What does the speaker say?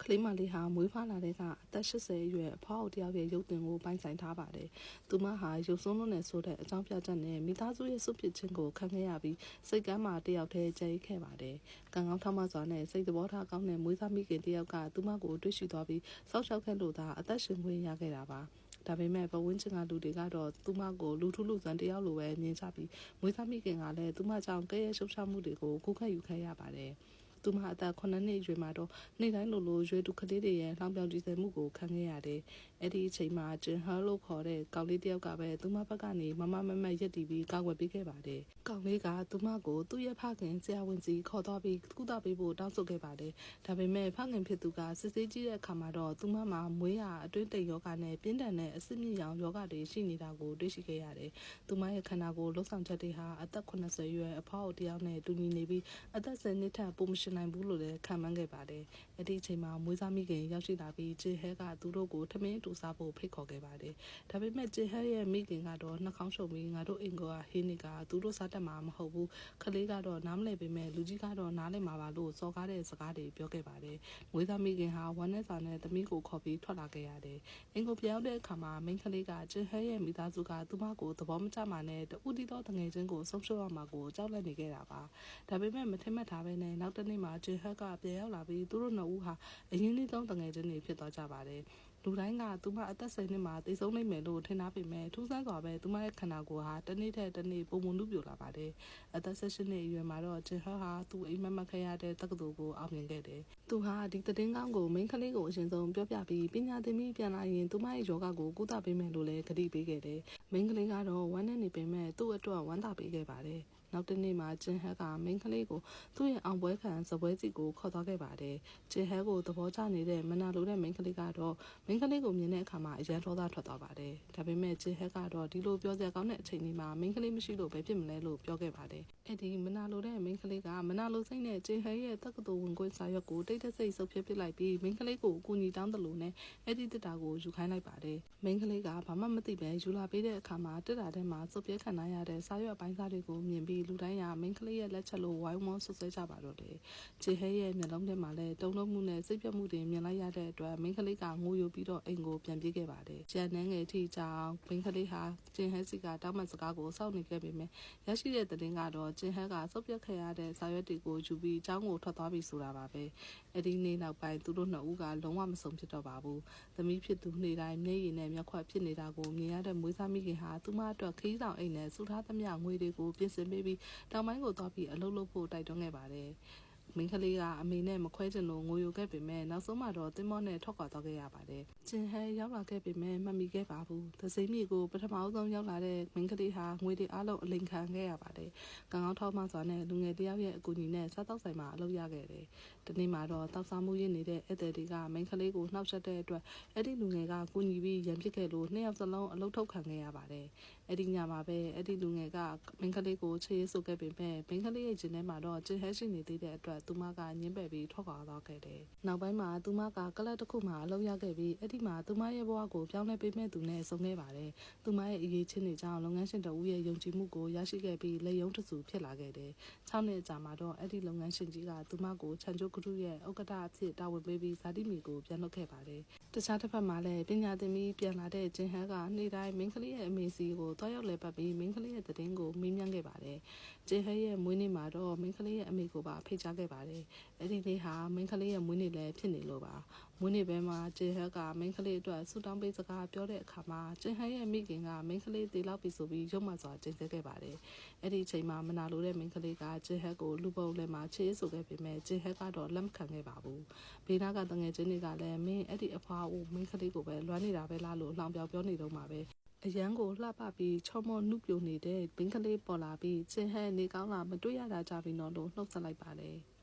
လေးမလေးဟာမွေးဖွားလာတဲ့ကအသက်80အရွယ်အဖွားတယောက်ရဲ့ရုပ်သွင်ကိုပိုင်ဆိုင်ထားပါတယ်။သူမဟာရုပ်ဆုံးလို့နဲ့ဆိုတဲ့အကြောင်းပြချက်နဲ့မိသားစုရဲ့စုပစ်ခြင်းကိုခံခဲ့ရပြီးစိတ်ကမ်းမှာတယောက်တည်းကြိတ်ခဲ့ပါတယ်။ကံကောင်းထောက်မစွာနဲ့စိတ်သဘောထားကောင်းတဲ့မွေးသားမိခင်တယောက်ကသူမကိုတွေ့ရှိသွားပြီးစောက်ရှောက်ခဲ့လို့သာအသက်ရှင်ခွင့်ရခဲ့တာပါ။ဒါပေမဲ့ပဝင်းချင်ကလူတွေကတော့သူမကိုလူထုလူစံတယောက်လိုပဲမြင်ကြပြီးမွေးသားမိခင်ကလည်းသူမကြောင့်ကဲရဲ့ရှုပ်ရှောက်မှုတွေကိုကိုယ်ခန့်ယူခဲ့ရပါတယ်။သူမအသက်9နှစ်အရွယ်မှာတော့နေ့တိုင်းလိုရွေးသူကလေးတွေရဲ့လောင်ပြောင်ကြည်စဲမှုကိုခံခဲ့ရတယ်။အဲ့ဒီအချိန်မှာဂျင်ဟယ်လို့ခေါ်တဲ့ကောင်လေးတယောက်ကပဲသူမဘက်ကနေမမရက်တီပြီးကာကွယ်ပေးခဲ့ပါတယ်။ကောင်လေးကသူမကိုသူ့ရဲ့ဖခင်ဆရာဝန်ကြီးခေါ်သွားပြီးကုသပေးဖို့တောင်းဆိုခဲ့ပါတယ်။ဒါပေမဲ့ဖခင်ဖြစ်သူကစစ်ဆေးကြည့်တဲ့အခါမှာတော့သူမမှာမွေးရအတွင်းတိမ်ယောဂနဲ့ပြင်းထန်တဲ့အဆစ်မြင့်ရောင်ယောဂတွေရှိနေတာကိုတွေ့ရှိခဲ့ရတယ်။သူမရဲ့ခန္ဓာကိုယ်လှုပ်ဆောင်ချက်တွေဟာအသက်80ရွယ်အဖွားတယောက်နဲ့တူညီနေပြီးအသက်10နှစ်ထက်ပိုမရှိနိုင်ဘူးလို့လည်းခံမှန်းခဲ့ပါတယ်။အဲ့ဒီအချိန်မှာမွေးစားမိခင်ရောက်ရှိလာပြီးဂျေဟဲကသူတို့ကိုထမင်းတူစားဖို့ဖိတ်ခေါ်ခဲ့ပါတယ်။ဒါပေမဲ့ဂျေဟဲရဲ့မိခင်ကတော့နှာခေါင်းရှုံပြီးငါတို့အင်ကိုကဟင်းနေကသူတို့စားတတ်မှာမဟုတ်ဘူး။ခလေးကတော့နားမလည်ပေမဲ့လူကြီးကတော့နားလည်မှာပါလို့စော်ကားတဲ့စကားတွေပြောခဲ့ပါတယ်။မွေးစားမိခင်ဟာဝမ်းနဲ့စာနဲ့သမီးကိုခေါ်ပြီးထွက်လာခဲ့ရတယ်။အင်ကိုပြောင်းတဲ့အခါမှာမိန်းကလေးကဂျေဟဲရဲ့မိသားစုကသူမကိုသဘောမကျမှနဲ့တူတီတော့တငယ်ချင်းကိုဆုံးရှုံးရမှာကိုကြောက်လန့်နေခဲ့တာပါ။ဒါပေမဲ့မထင်မှတ်ထားပဲနဲ့နောက်တစ်နေ့မှာဂျေဟဲကပြန်ရောက်လာပြီးသူတို့နှစ်ဦးဟာအရင်နေ့ဆုံးတငယ်ချင်းတွေဖြစ်သွားကြပါတယ်။လူတိုင်းကသူမအသက်10နှစ်မှာတိတ်ဆုံးနိုင်မယ်လို့ထင်ထားပေမဲ့ထူးဆန်းစွာပဲသူမရဲ့ခန္ဓာကိုယ်ဟာတစ်နေ့ထက်တစ်နေ့ပုံမှုနုပြိုလာပါတယ်။အသက်18နှစ်အရွယ်မှာတော့ဂျင်ဟဲဟာသူ့အိမ်မက်မက်ခဲ့ရတဲ့တက္ကသိုလ်ကိုအောင်မြင်ခဲ့တယ်။သူဟာဒီသတင်းကောင်းကိုမိန်းကလေးကိုအရင်ဆုံးပြောပြပြီးပညာသင်ပြီးပြန်လာရင်သူမရဲ့ယောဂကိုကုသပေးမယ်လို့လည်းကတိပေးခဲ့တယ်။မိန်းကလေးကတော့ဝမ်းနဲ့နေပေမဲ့သူ့အတွက်ဝမ်းသာပေးခဲ့ပါတယ်။နောက်တစ်နေ့မှာဂျင်ဟဲကမိန်းကလေးကိုသူ့ရဲ့အောင်ပွဲခံစပွဲစီကိုခေါ်သွားခဲ့ပါတယ်။ဂျင်ဟဲကိုသဘောကျနေတဲ့မနာလိုတဲ့မိန်းကလေးကတော့မိန်းကလေးကိုမြင်တဲ့အခါမှာအရန်ဒေါသထွက်သွားပါတယ်။ဒါပေမဲ့ဂျင်ဟဲကတော့ဒီလိုပြောစရာကောင်းတဲ့အချိန်လေးမှာမိန်းကလေးမရှိလို့ပဲဖြစ်မလဲလို့ပြောခဲ့ပါတယ်။အဲ့ဒီမနာလိုတဲ့မိန်းကလေးကမနာလိုစိတ်နဲ့ဂျင်ဟဲရဲ့တက္ကသိုလ်ဝင်ခွင့်စာရွက်ကိုတိတ်တဆိတ်ဆုပ်ဖြစ်ပစ်လိုက်ပြီးမိန်းကလေးကိုအကူအညီတောင်းတယ်လို့နဲ့အဲ့ဒီတက်တာကိုယူခိုင်းလိုက်ပါတယ်။မိန်းကလေးကဘာမှမသိပဲယူလာပေးတဲ့အခါမှာတက်တာထဲမှာစုပ်ပြဲခံရတဲ့စာရွက်ပိုင်းစားတွေကိုမြင်ပြီးလူတိုင်းကမိန်းကလေးရဲ့လက်ချက်လို့ဝိုင်းဝန်းဆွဆွဲကြပါတော့တယ်။ဂျေဟဲရဲ့မျက်လုံးထဲမှာလည်းတုံ့လုံးမှုနဲ့စိတ်ပြတ်မှုတွေမြင်လိုက်ရတဲ့အတွက်မိန်းကလေးကငိုယိုပြီးတော့အိမ်ကိုပြန်ပြေးခဲ့ပါတယ်။ဂျန်နန်းငယ်ထိကြောင်မိန်းကလေးဟာဂျင်ဟဲစီကတောင်းပန်စကားကိုစောင့်နေခဲ့ပေမဲ့ရရှိတဲ့သတင်းကတော့ဂျင်ဟဲကစုပ်ပြတ်ခဲ့ရတဲ့စာရွက်တွေကိုယူပြီးကျောင်းကိုထွက်သွားပြီဆိုတာပါပဲ။အဲ့ဒီနေ့နောက်ပိုင်းသူတို့နှစ်ဦးကလုံးဝမဆုံးဖြစ်တော့ပါဘူး။သမီးဖြစ်သူနေ့တိုင်းမျက်ရည်နဲ့မျက်ခွက်ဖြစ်နေတာကိုမြင်ရတဲ့မွေးစားမိခင်ဟာသူမအတွက်ခီးဆောင်အိမ်နဲ့စုထားသမျှငွေတွေကိုပြင်ဆင်ပေးပြီးတောင်ပိုင်းကိုသွားပြီးအလုပ်လုပ်ဖို့တိုက်တွန်းခဲ့ပါတယ်။မိန်းကလေးကအမေနဲ့မခွဲချင်လို့ငိုယိုခဲ့ပေမဲ့နောက်ဆုံးမှတော့တင်းမောနဲ့ထွက်ခွာသွားခဲ့ရပါတယ်။ဂျင်ဟဲရောက်လာခဲ့ပေမဲ့မမီခဲ့ပါဘူး။သစိမြေကိုပထမဆုံးရောက်လာတဲ့မိန်းကလေးဟာငွေတွေအလုံးအလိန်ခံခဲ့ရပါတယ်။ကံကောင်းထောက်မှစွာနဲ့လူငယ်တယောက်ရဲ့အကူအညီနဲ့စားတောက်ဆိုင်မှာအလုပ်ရခဲ့တယ်။ဒီနေ့မှာတော့တောက်စားမှုရင်းနေတဲ့ဧည့်သည်တွေကမိန်းကလေးကိုနှောက်ယှက်တဲ့အတွက်အဲ့ဒီလူငယ်ကကူညီပြီးရန်ပစ်ခဲ့လို့နှစ်ယောက်စလုံးအလုပ်ထုတ်ခံခဲ့ရပါတယ်။အဲ့ဒီညမှာပဲအဲ့ဒီလူငယ်ကမိန်းကလေးကိုချေးဆုပ်ခဲ့ပေမဲ့မိန်းကလေးရဲ့ဂျင်ထဲမှာတော့ဂျင်ဟဲရှိနေသေးတဲ့အတွက်သူမကညှင်းပယ်ပြီးထွက်ခွာသွားခဲ့တယ်။နောက်ပိုင်းမှာသူမကကလပ်တစ်ခုမှာအလုပ်ရခဲ့ပြီးအဲ့ဒီမှာသူမရဲ့ဘဝကိုပြောင်းလဲပေးမဲ့သူနဲ့ဆုံခဲ့ပါတယ်။သူမရဲ့အရေးချင်းတွေကြောင့်လုပ်ငန်းရှင်တဦးရဲ့ယုံကြည်မှုကိုရရှိခဲ့ပြီးလက်ယုံတစုဖြစ်လာခဲ့တယ်။6နှစ်ကြာမှာတော့အဲ့ဒီလုပ်ငန်းရှင်ကြီးကသူမကိုချန်ကျိုကရုရဲ့ဥက္ကဋ္ဌအဖြစ်တာဝန်ပေးပြီးဇာတိမီကိုပြန်လုပ်ခဲ့ပါတယ်။တခြားတစ်ဖက်မှာလည်းပညာသင်ပြီးပြန်လာတဲ့ဂျင်ဟဲကနေ့တိုင်းမိန်းကလေးရဲ့အမေစီကိုတွားရောက်လဲပတ်ပြီးမိန်းကလေးရဲ့သတင်းကိုမေးမြန်းခဲ့ပါတယ်။ဂျင်ဟဲရဲ့မွေးနေ့မှာတော့မိန်းကလေးရဲ့အမေကိုပါဖိတ်ကြားခဲ့ပါတယ်။အဲ့ဒီနေ့ဟာမိန်းကလေးရဲ့မွေးနေ့လည်းဖြစ်နေလို့ပါမွေးနေ့ပဲမှာဂျင်ဟဲကမိန်းကလေးအတွက်ဆူတောင်းပေးစကားပြောတဲ့အခါမှာဂျင်ဟဲရဲ့မိခင်ကမိန်းကလေးတေလောက်ပြီဆိုပြီးရုံမှစွာကျင်းဆဲခဲ့ပါတယ်အဲ့ဒီအချိန်မှာမနာလိုတဲ့မိန်းကလေးကဂျင်ဟဲကိုလူပုံလဲမှာချေးဆိုခဲ့ပေမဲ့ဂျင်ဟဲကတော့လက်မခံခဲ့ပါဘူးဘေးနားကတငယ်ချင်းတွေကလည်းမင်းအဲ့ဒီအဖွားဦးမိန်းကလေးကိုပဲလွမ်းနေတာပဲလားလို့လှောင်ပြောင်ပြောနေတော့မှာပဲအရန်ကိုလှပပြီးချောမောနုပြိုနေတဲ့ဘင်းကလေးပေါ်လာပြီးဂျင်ဟဲနေကောင်းလာမတွေ့ရတာကြပြီနော်လို့နှုတ်ဆက်လိုက်ပါတယ်